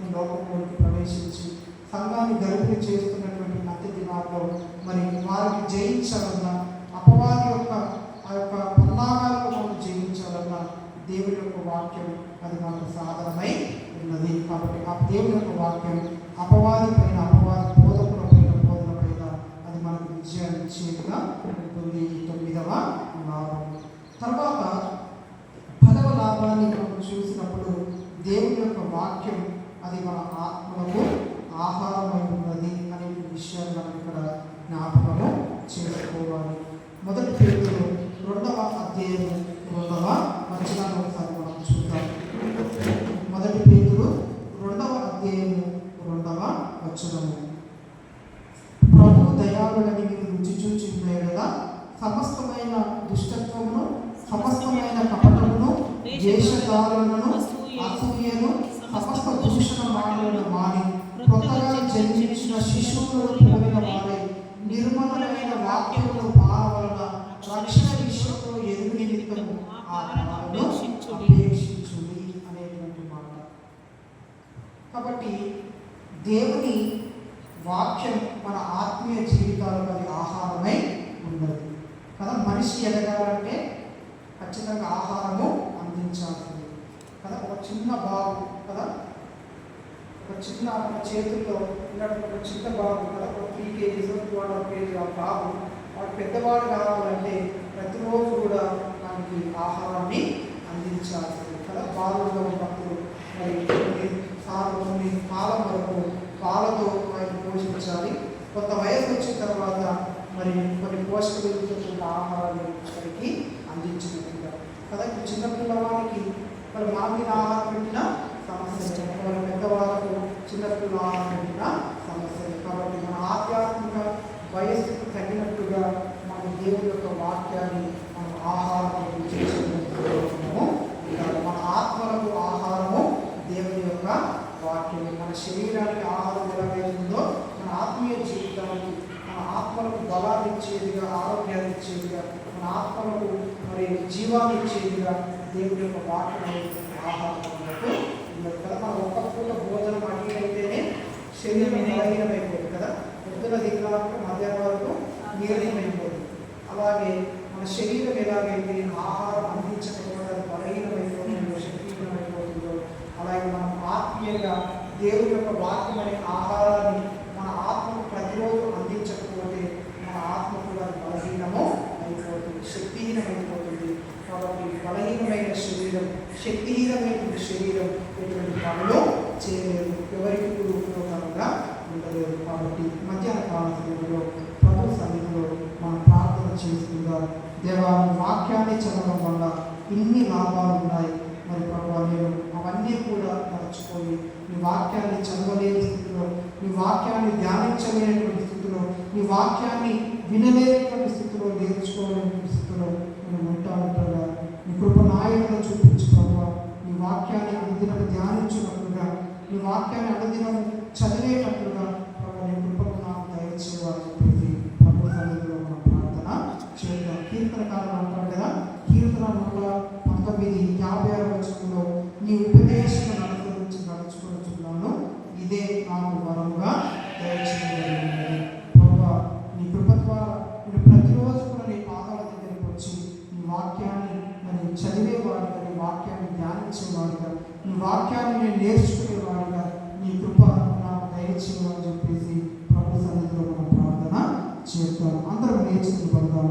ఈ లోకంలోకి ప్రవేశించి సంఘాన్ని గర్భిణి చేస్తున్నటువంటి మధ్య దినాల్లో మరి వారిని జయించాలన్నా అపవాది యొక్క ఆ యొక్క పన్నాగాలను మనం జయించాలన్నా దేవుని యొక్క వాక్యం అది మనకు సాధనమై ఉన్నది. కాబట్టి ఆ దేవుని యొక్క వాక్యం అపవాది పైన అపవాది బోధకుల పైన అది మనకు విజయాన్ని ఇచ్చేదిగా ఉంటుంది. 9వ లాభం. తర్వాత 10వ లాభాన్ని మనం చూసినప్పుడు దేవుని యొక్క వాక్యం అది మన ఆత్మలకు ఆహారమై ఉన్నది అనే విషయాన్ని మనం ఇక్కడ జ్ఞాపకము చేసుకోవాలి. 1 పేతురు 2వ అధ్యాయం 2వ వచనాన్ని ఒకసారి మనం చూద్దాం. 1 పేతురు 2వ అధ్యాయం 2వ వచనము. ప్రభు దయాళులని మీరు రుచి చూచిన కదా సమస్తమైన దుష్టత్వమును సమస్తమైన కపటమును ద్వేషధారణను అసూయను సమస్త దూషణ మాటలను మాని కొత్తగా జన్మించిన శిశువులను పోలిన వారై నిర్మలమైన వాక్యములు పాలవలన రక్షణ విషయంలో ఎదుగు నిమిత్తము ఆ పాలను అపేక్షించుడి అనేటువంటి మాట. కాబట్టి దేవుని వాక్యం మన ఆత్మీయ జీవితాలకు అది ఆహారమై ఉన్నది కదా. మనిషి ఎదగాలంటే ఖచ్చితంగా ఆహారము అందించాల్సింది కదా. ఒక చిన్న బాబు కదా, ఒక చిన్న మన చేతుల్లో ఉన్నటువంటి ఒక చిన్న బాబు కదా, ఒక 3 kgs 2.5 kg ఆ బాబు వాడు పెద్దవాడు కావాలంటే ప్రతిరోజు కూడా దానికి ఆహారాన్ని అందించాల్సింది కదా. బాలుగా ఉన్నప్పుడు మరి కొన్ని కాలం వరకు పాలతో ఆయన పోషించాలి. కొంత వయసు వచ్చిన తర్వాత మరి కొన్ని పోషక విలువలతో ఆహారాన్ని వారికి అందించినట్టుగా కదా. ఇప్పుడు చిన్నపిల్లవాడికి మరి మామూలు ఆహారం పెట్టిన సమస్య, మరి పెద్దవాళ్ళకు చిన్నపిల్లల ఆహారం పెట్టిన సమస్య. కాబట్టి మన ఆధ్యాత్మిక వయస్సుకు తగినట్టుగా మన దేవుని యొక్క వాక్యాన్ని మనం ఆహారం చేసుకుంటున్నాము. మన ఆత్మలకు ఆహారము దేవుని యొక్క వాక్యం. మన శరీరానికి ఆహారం ఎలాగైతుందో మన ఆత్మీయ జీవితానికి మన ఆత్మలకు జీవాన్ని ఇచ్చేదిగా దేవుడి యొక్క వాక్యం ఆహారం ఉన్నట్టు కదా. మనం ఒక్క పూట భోజనం అడిగితేనే శరీరం బలహీనమైపోతుంది కదా. పొద్దున దిగుల వరకు మధ్యాహ్నం వరకు నీరసమైపోతుంది. అలాగే మన శరీరం ఎలాగైతే ఆహారం అందించకపోవడం బలహీనమైపోతుందో, శక్తిహీనమైపోతుందో, అలాగే మనం ఆత్మీయంగా దేవుడి యొక్క వాక్యం అనే ఆహారాన్ని మన ఆత్మకు ప్రతిరోజు అందించకపోతే మన ఆత్మ కూడా బలహీనము అయిపోతుంది, శక్తిహీనమైపోతుంది. కాబట్టి బలహీనమైన శరీరం, శక్తిహీనమైన శరీరం ఎటువంటి పనులు చేయలేదు, ఎవరికి కూడా ఉపయోగకరంగా ఉండలేదు. కాబట్టి మధ్యాహ్న కాల సమయంలో ప్రభు సన్నిధిలో మనం ప్రార్థన చేసుకుందాం. దేవా, వాక్యాన్ని చదవడం వల్ల ఇన్ని లాభాలు ఉన్నాయి. మరి ప్రభు, నేను అవన్నీ కూడా మర్చిపోయి నీ వాక్యాన్ని చదవలేని స్థితిలో, నీ వాక్యాన్ని ధ్యానించలేనటువంటి స్థితిలో, నీ వాక్యాన్ని వినలేనటువంటి స్థితిలో, నేర్చుకోలేనటువంటి స్థితిలో నేను ఉంటానుంటా. నీ కృప నాయకులను చూపించు ప్రభు. నీ వాక్యాన్ని అనుదినం ధ్యానించినట్లుగా, నీ వాక్యాన్ని అనుదినం చదివేటట్లుగా ప్రభు నీ కృపను నాకు దయచేయాలని చెప్పేసి ప్రభు సన్నిధిలో మనం ప్రార్థన చేద్దాం. కీర్తనకారులు అంటారు కదా, కీర్తన 119:56 వచనంలో నీ ఉపదేశం నడుచుకొనుచున్నాను, ఇదే నాకు వరముగా దయచేయబడింది. ప్రభు నీ కృప ద్వారా నేను ప్రతిరోజు కూడా నీ పాదాల దగ్గరికి వచ్చి నీ వాక్యాన్ని మరి చదివేవాడిగా, నీ వాక్యాన్ని ధ్యానించేవాడిగా, నీ వాక్యాన్ని నేను నేర్చుకునేవాడిగా నీ కృప నాకు దయచేయమని చెప్పేసి ప్రభు సన్నిధిలో మనం ప్రార్థన చేద్దాం. అందరం నేర్చుకుని పడదాం.